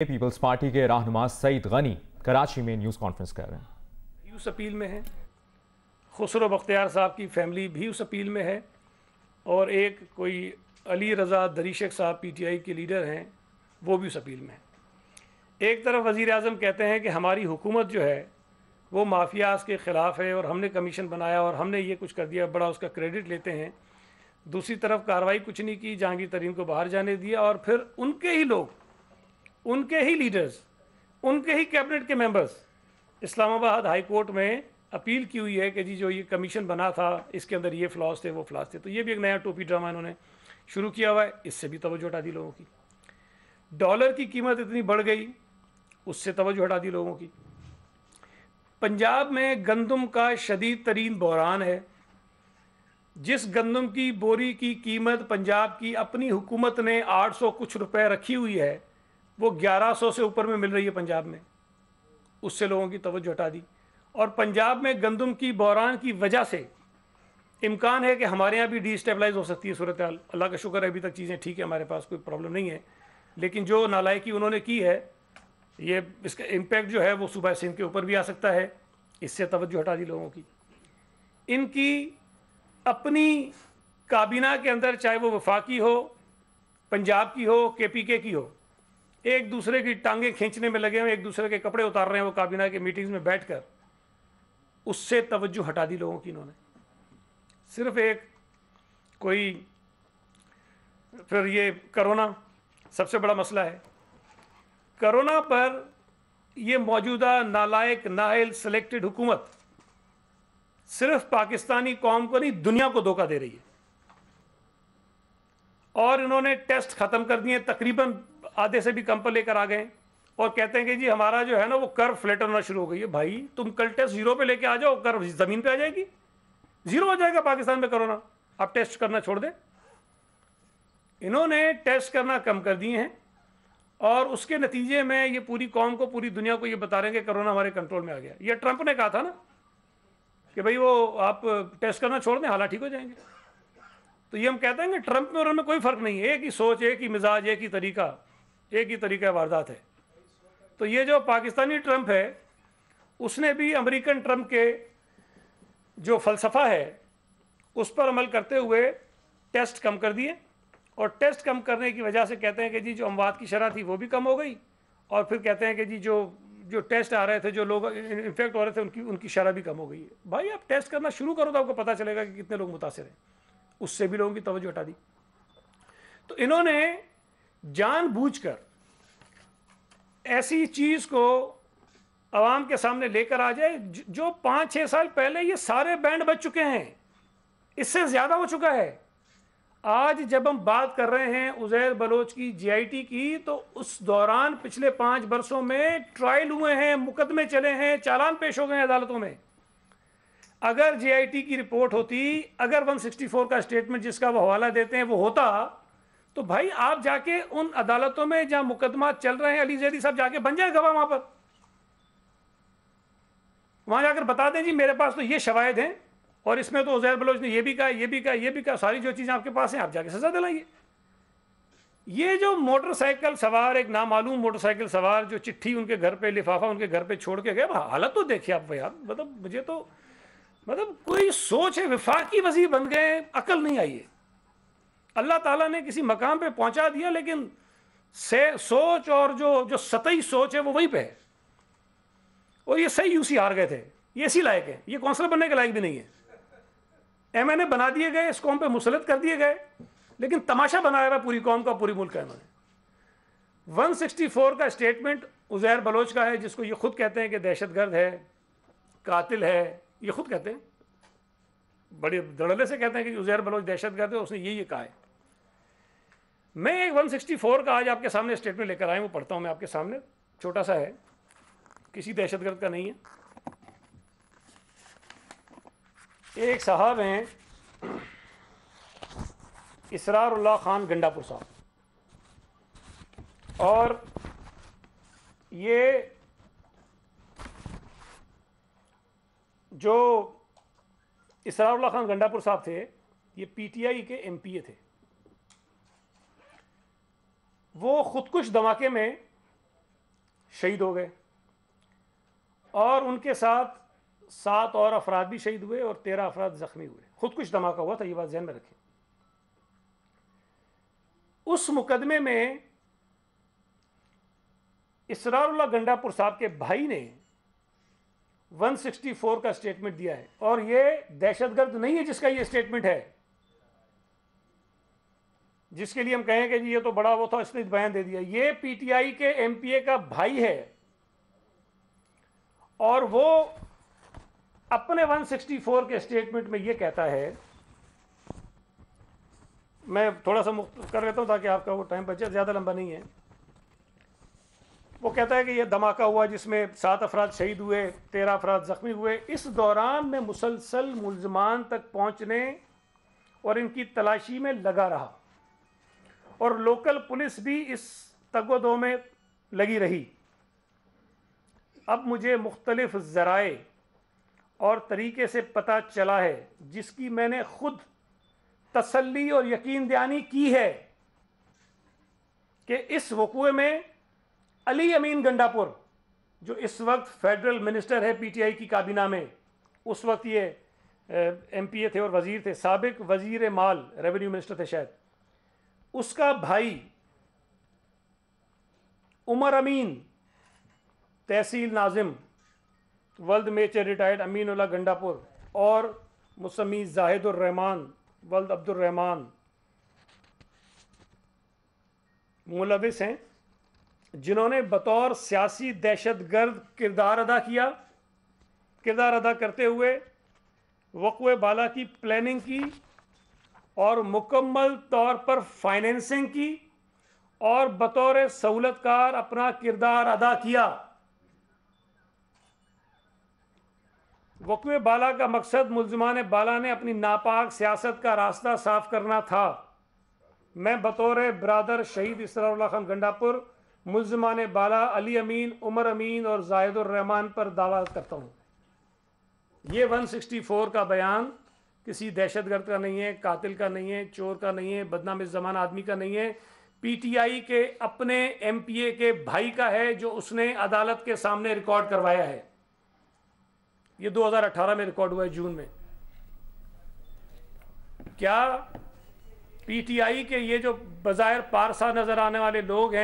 Peoples party के रहनुमा सईद गनी कराची में न्यूज़ कॉन्फ्रेंस कर रहे हैं। उस अपील में है, खुसरो बख्तियार साहब की फैमिली भी उस अपील में है और एक कोई अली रज़ा दरीशक साहब पीटीआई के लीडर हैं, वो भी उस अपील में है। एक तरफ वज़ीर आज़म कहते हैं कि हमारी हुकूमत जो है वो माफियाज के ख़िलाफ़ है और हमने कमीशन बनाया और हमने ये कुछ कर दिया, बड़ा उसका क्रेडिट लेते हैं। दूसरी तरफ कार्रवाई कुछ नहीं की, जहांगीर तरीन को बाहर जाने दिया और फिर उनके ही लोग, उनके ही लीडर्स, उनके ही कैबिनेट के मेंबर्स इस्लामाबाद हाई कोर्ट में अपील की हुई है कि जी जो ये कमीशन बना था इसके अंदर ये फ्लॉज थे, वो फ्लॉज थे। तो ये भी एक नया टोपी ड्रामा इन्होंने शुरू किया हुआ है, इससे भी तवज्जो हटा दी लोगों की। डॉलर की कीमत इतनी बढ़ गई, उससे तवज्जो हटा दी लोगों की। पंजाब में गंदम का शदीद तरीन बहरान है। जिस गंदम की बोरी की कीमत पंजाब की अपनी हुकूमत ने 800 कुछ रुपए रखी हुई है, वो 1100 से ऊपर में मिल रही है पंजाब में। उससे लोगों की तवज्जो हटा दी। और पंजाब में गंदम की बहरान की वजह से इम्कान है कि हमारे यहाँ भी डिस्टेबलाइज हो सकती है सूरत हाल। अल्लाह का शुक्र है अभी तक चीज़ें ठीक है, हमारे पास कोई प्रॉब्लम नहीं है। लेकिन जो नालायकी उन्होंने की है, ये इसका इम्पैक्ट जो है वो सूबा सिंध के ऊपर भी आ सकता है। इससे तवज्जो हटा दी लोगों की। इनकी अपनी काबीना के अंदर, चाहे वो वफाकी हो, पंजाब की हो, केपीके की हो, एक दूसरे की टांगें खींचने में लगे हुए, एक दूसरे के कपड़े उतार रहे हैं वो काबीना के मीटिंग्स में बैठकर। उससे तवज्जो हटा दी लोगों की इन्होंने। सिर्फ एक कोई, फिर ये कोरोना सबसे बड़ा मसला है। कोरोना पर ये मौजूदा नालायक नाअहल सेलेक्टेड हुकूमत सिर्फ पाकिस्तानी कौम को नहीं, दुनिया को धोखा दे रही है। और इन्होंने टेस्ट खत्म कर दिए, तकरीबन आधे से भी कम पर लेकर आ गए और कहते हैं कि जी हमारा जो है ना वो कर्व फ्लैट होना शुरू हो गई है। भाई तुम कल टेस्ट जीरो पे लेके आ जाओ, कर्व जमीन पे आ जाएगी, जीरो हो जाएगा पाकिस्तान में कोरोना। आप टेस्ट करना छोड़ दें। इन्होंने टेस्ट करना कम कर दिए हैं और उसके नतीजे में ये पूरी कौम को, पूरी दुनिया को ये बता रहे हैं कि कोरोना हमारे कंट्रोल में आ गया। ये ट्रंप ने कहा था ना कि भाई वो आप टेस्ट करना छोड़ दें, हालात ठीक हो जाएंगे। तो ये हम कहते हैं कि ट्रंप में और उनमें कोई फ़र्क नहीं है। एक ही सोच, एक ही मिजाज, एक ही तरीका वारदात है। तो ये जो पाकिस्तानी ट्रंप है, उसने भी अमेरिकन ट्रंप के जो फ़लसफ़ा है उस पर अमल करते हुए टेस्ट कम कर दिए। और टेस्ट कम करने की वजह से कहते हैं कि जी जो अमवात की शरह थी वो भी कम हो गई। और फिर कहते हैं कि जी जो टेस्ट आ रहे थे, जो लोग इन्फेक्ट हो रहे थे, उनकी शरह भी कम हो गई है। भाई आप टेस्ट करना शुरू करो तो आपको पता चलेगा कि कितने लोग मुतासिर हैं। उससे भी लोगों की तवज्जो हटा दी। तो इन्होंने जानबूझकर ऐसी चीज़ को आवाम के सामने लेकर आ जाए जो 5-6 साल पहले ये सारे बैंड बज चुके हैं, इससे ज़्यादा हो चुका है। आज जब हम बात कर रहे हैं उज़ैर बलोच की, जीआईटी की, तो उस दौरान पिछले 5 बरसों में ट्रायल हुए हैं, मुकदमे चले हैं, चालान पेश हो गए हैं अदालतों में। अगर जीआईटी की रिपोर्ट होती, अगर 164 का स्टेटमेंट जिसका वो हवाला देते हैं वो होता, तो भाई आप जाके उन अदालतों में जहां मुकदमा चल रहे हैं, अली जैदी साहब जाके बन जाए गवाह, वहां जाकर बता दें जी मेरे पास तो ये शवाहिद हैं और इसमें तो उज़ैर बलोच ने ये भी कहा, ये भी कहा, ये भी कहा, सारी जो चीज़ें आपके पास हैं, आप जाके सजा दिलाइए। ये जो मोटरसाइकिल सवार, एक नामालूम मोटरसाइकिल सवार जो चिट्ठी उनके घर पे, लिफाफा उनके घर पे छोड़ के गए, हालत तो देखिए आप यार। मतलब मुझे तो कोई सोच है, विफाकी वज़ीर बन गए, अकल नहीं आई है। अल्लाह ताला ने किसी मकाम पे पहुंचा दिया, लेकिन सोच और जो सतही सोच है वो वहीं पे है। और ये सही यूसी हार गए थे, ये इसी लायक है, ये कौंसलर बनने के लायक भी नहीं है। एमएनए बना दिए गए, इस कौम पे मुसलत कर दिए गए, लेकिन तमाशा बनाया हुआ पूरी कौम का, पूरी मुल्क का। इन्होंने 164 का स्टेटमेंट उज़ैर बलोच का है, जिसको ये खुद कहते हैं कि दहशतगर्द है, कातिल है, ये खुद कहते हैं, बड़े धड़ल्ले से कहते हैं कि उज़ैर बलोच दहशतगर्द है, उसने ये कहा है। मैं एक 164 का आज आपके सामने स्टेटमेंट लेकर आया हूँ, पढ़ता हूँ मैं आपके सामने। छोटा सा है, किसी दहशतगर्द का नहीं है। एक साहब हैं इसरारुल्लाह खान गंडापुर साहब, और ये जो इसरारुल्लाह खान गंडापुर साहब थे, ये पीटीआई के एमपीए थे। वो खुदकुश धमाके में शहीद हो गए और उनके साथ 7 और अफराद भी शहीद हुए और 13 अफराद जख्मी हुए। खुदकुश धमाका हुआ था, ये बात ध्यान में रखें। उस मुकदमे में इसरारुल्लाह गंडापुर साहब के भाई ने 164 का स्टेटमेंट दिया है और ये दहशतगर्द नहीं है जिसका ये स्टेटमेंट है, जिसके लिए हम कहें कि जी ये तो बड़ा वो था इसने बयान दे दिया। ये पीटीआई के एमपीए का भाई है और वो अपने 164 के स्टेटमेंट में ये कहता है, मैं थोड़ा सा मुख्त कर लेता हूं ताकि आपका वो टाइम बचे, ज़्यादा लंबा नहीं है। वो कहता है कि ये धमाका हुआ जिसमें 7 अफराद शहीद हुए, 13 अफराद जख्मी हुए। इस दौरान मैं मुसलसल मुल्ज़मान तक पहुंचने और इनकी तलाशी में लगा रहा और लोकल पुलिस भी इस तगोदो में लगी रही। अब मुझे मुख्तलिफ ज़राए और तरीके से पता चला है जिसकी मैंने खुद तसल्ली और यकीन दयानी की है कि इस वक़ूए में अली अमीन गंडापुर, जो इस वक्त फेडरल मिनिस्टर है पीटीआई की काबीना में, उस वक्त ये एमपीए थे और वजीर थे, साबिक वजीर माल रेवेन्यू मिनिस्टर थे शायद, उसका भाई उमर अमीन तहसील नाजिम वल्द मेचर रिटायर्ड अमीनुल्लाह गंडापुर और मुसम्मी जाहिदुर रहमान वल्द अब्दुल रहमान मुलविस हैं, जिन्होंने बतौर सियासी दहशतगर्द किरदार अदा करते हुए वक़्वे बाला की प्लानिंग की और मुकम्मल तौर पर फाइनेंसिंग की और बतौर सहूलतकार अपना किरदार अदा किया। वक़्वे बाला का मकसद मुल्ज़िमान बाला ने अपनी नापाक सियासत का रास्ता साफ करना था। मैं बतौर ब्रादर शहीद इसरारुल्लाह खान गंडापुर मुल्ज़िमान बाला अली अमीन, उमर अमीन और जाहिदुर रहमान पर दावा करता हूँ। ये 164 का बयान किसी दहशतगर्द का नहीं है, कातिल का नहीं है, चोर का नहीं है, बदनाम ज़मान आदमी का नहीं है, पीटीआई के अपने एमपीए के भाई का है जो उसने अदालत के सामने रिकॉर्ड करवाया है। ये 2018 में रिकॉर्ड हुआ है, जून में। क्या पीटीआई के ये जो बज़ाहिर पारसा नजर आने वाले लोग हैं